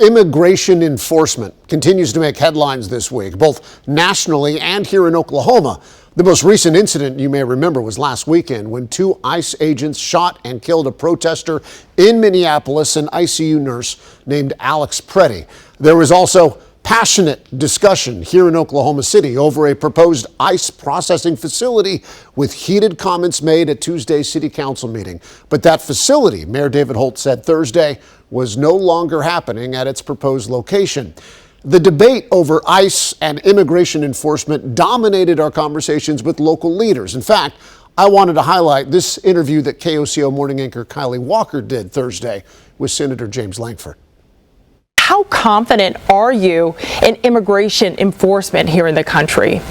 Immigration enforcement continues to make headlines this week, both nationally and here in Oklahoma. The most recent incident, you may remember, was last weekend when 2 ICE agents shot and killed a protester in Minneapolis, an ICU nurse named Alex Preddy. There was also passionate discussion here in Oklahoma City over a proposed ICE processing facility, with heated comments made at Tuesday's city council meeting. But that facility, Mayor David Holt said Thursday, was no longer happening at its proposed location. The debate over ICE and immigration enforcement dominated our conversations with local leaders. In fact, I wanted to highlight this interview that KOCO morning anchor Kylie Walker did Thursday with Senator James Lankford. How confident are you in immigration enforcement here in the country?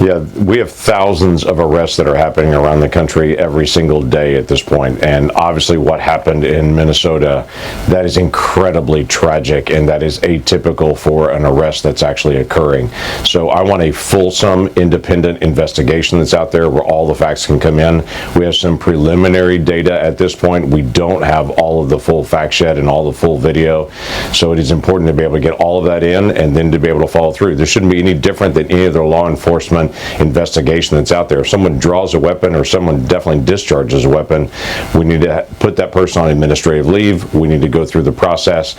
Yeah, we have thousands of arrests that are happening around the country every single day at this point. And obviously what happened in Minnesota, that is incredibly tragic, and that is atypical for an arrest that's actually occurring. So I want a fulsome, independent investigation that's out there where all the facts can come in. We have some preliminary data at this point. We don't have all of the full fact shed and all the full video. So it is important to be able to get all of that in and then to be able to follow through. There shouldn't be any different than any other law enforcement investigation that's out there. If someone draws a weapon or someone definitely discharges a weapon, we need to put that person on administrative leave. We need to go through the process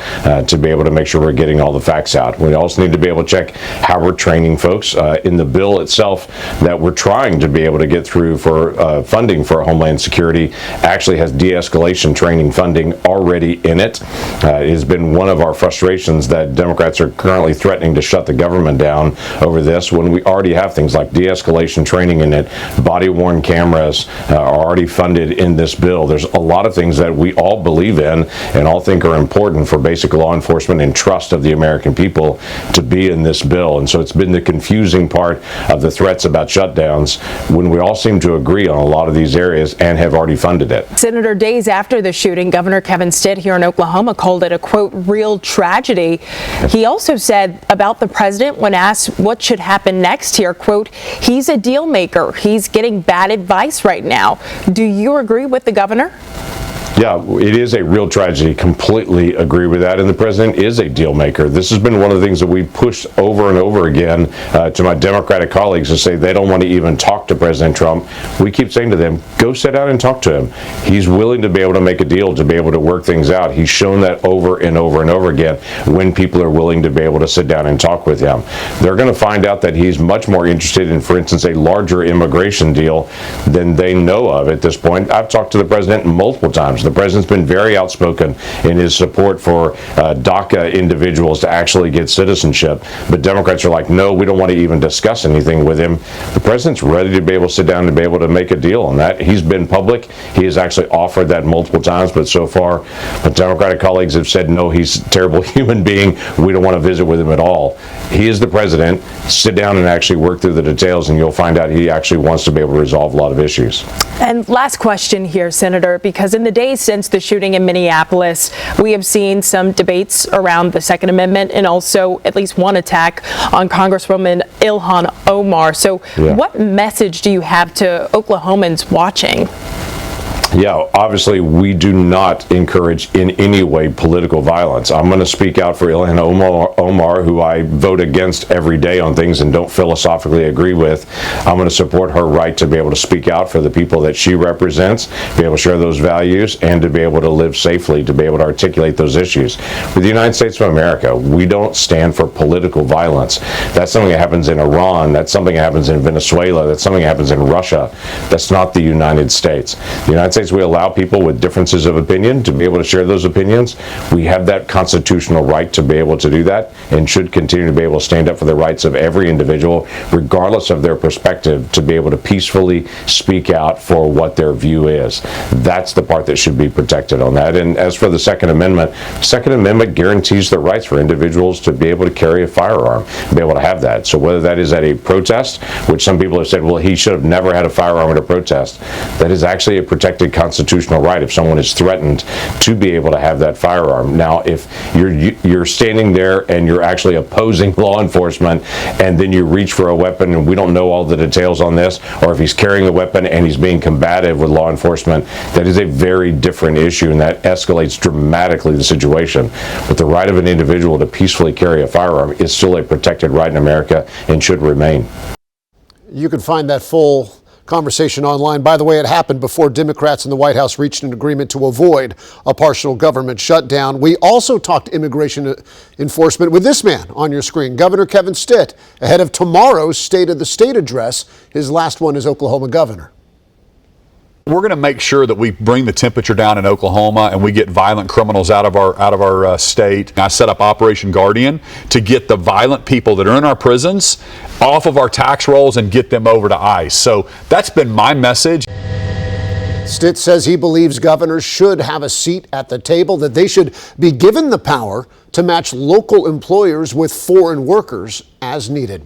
to be able to make sure we're getting all the facts out. We also need to be able to check how we're training folks. In the bill itself that we're trying to be able to get through for funding for Homeland Security actually has de-escalation training funding already in it. It has been one of our frustrations that Democrats are currently threatening to shut the government down over this when we already have things like de-escalation training in it. Body-worn cameras are already funded in this bill. There's a lot of things that we all believe in and all think are important for basic law enforcement and trust of the American people to be in this bill. And so it's been the confusing part of the threats about shutdowns when we all seem to agree on a lot of these areas and have already funded it. Senator, days after the shooting, Governor Kevin Stitt here in Oklahoma called it a, quote, real tragedy. He also said about the president when asked what should happen next here, quote, he's a deal maker. He's getting bad advice right now. Do you agree with the governor? Yeah, it is a real tragedy. Completely agree with that. And the president is a deal maker. This has been one of the things that we've pushed over and over again to my Democratic colleagues to say they don't want to even talk to President Trump. We keep saying to them, go sit down and talk to him. He's willing to be able to make a deal, to be able to work things out. He's shown that over and over and over again when people are willing to be able to sit down and talk with him. They're going to find out that he's much more interested in, for instance, a larger immigration deal than they know of at this point. I've talked to the president multiple times. The president's been very outspoken in his support for DACA individuals to actually get citizenship. But Democrats are like, no, we don't want to even discuss anything with him. The president's ready to be able to sit down and be able to make a deal on that. He's been public. He has actually offered that multiple times, but so far, the Democratic colleagues have said, no, he's a terrible human being. We don't want to visit with him at all. He is the president. Sit down and actually work through the details, and you'll find out he actually wants to be able to resolve a lot of issues. And last question here, Senator, because in the days since the shooting in Minneapolis, we have seen some debates around the Second Amendment and also at least one attack on Congresswoman Ilhan Omar. So What message do you have to Oklahomans watching? Yeah, obviously we do not encourage in any way political violence. I'm going to speak out for Ilhan Omar, who I vote against every day on things and don't philosophically agree with. I'm going to support her right to be able to speak out for the people that she represents, be able to share those values, and to be able to live safely, to be able to articulate those issues. With the United States of America, we don't stand for political violence. That's something that happens in Iran. That's something that happens in Venezuela. That's something that happens in Russia. That's not the United States. The United States, we allow people with differences of opinion to be able to share those opinions. We have that constitutional right to be able to do that and should continue to be able to stand up for the rights of every individual, regardless of their perspective, to be able to peacefully speak out for what their view is. That's the part that should be protected on that. And as for the Second Amendment guarantees the rights for individuals to be able to carry a firearm, be able to have that. So whether that is at a protest, which some people have said, well, he should have never had a firearm at a protest, that is actually a protected protected constitutional right if someone is threatened to be able to have that firearm. Now, if you're standing there and you're actually opposing law enforcement and then you reach for a weapon, and we don't know all the details on this, or if he's carrying a weapon and he's being combative with law enforcement, that is a very different issue, and that escalates dramatically the situation. But the right of an individual to peacefully carry a firearm is still a protected right in America and should remain. You can find that full conversation online. By the way, it happened before Democrats in the White House reached an agreement to avoid a partial government shutdown. We also talked immigration enforcement with this man on your screen, Governor Kevin Stitt, ahead of tomorrow's State of the State address. His last one as Oklahoma governor. We're going to make sure that we bring the temperature down in Oklahoma and we get violent criminals out of our state. I set up Operation Guardian to get the violent people that are in our prisons off of our tax rolls and get them over to ICE. So that's been my message. Stitt says he believes governors should have a seat at the table, that they should be given the power to match local employers with foreign workers as needed.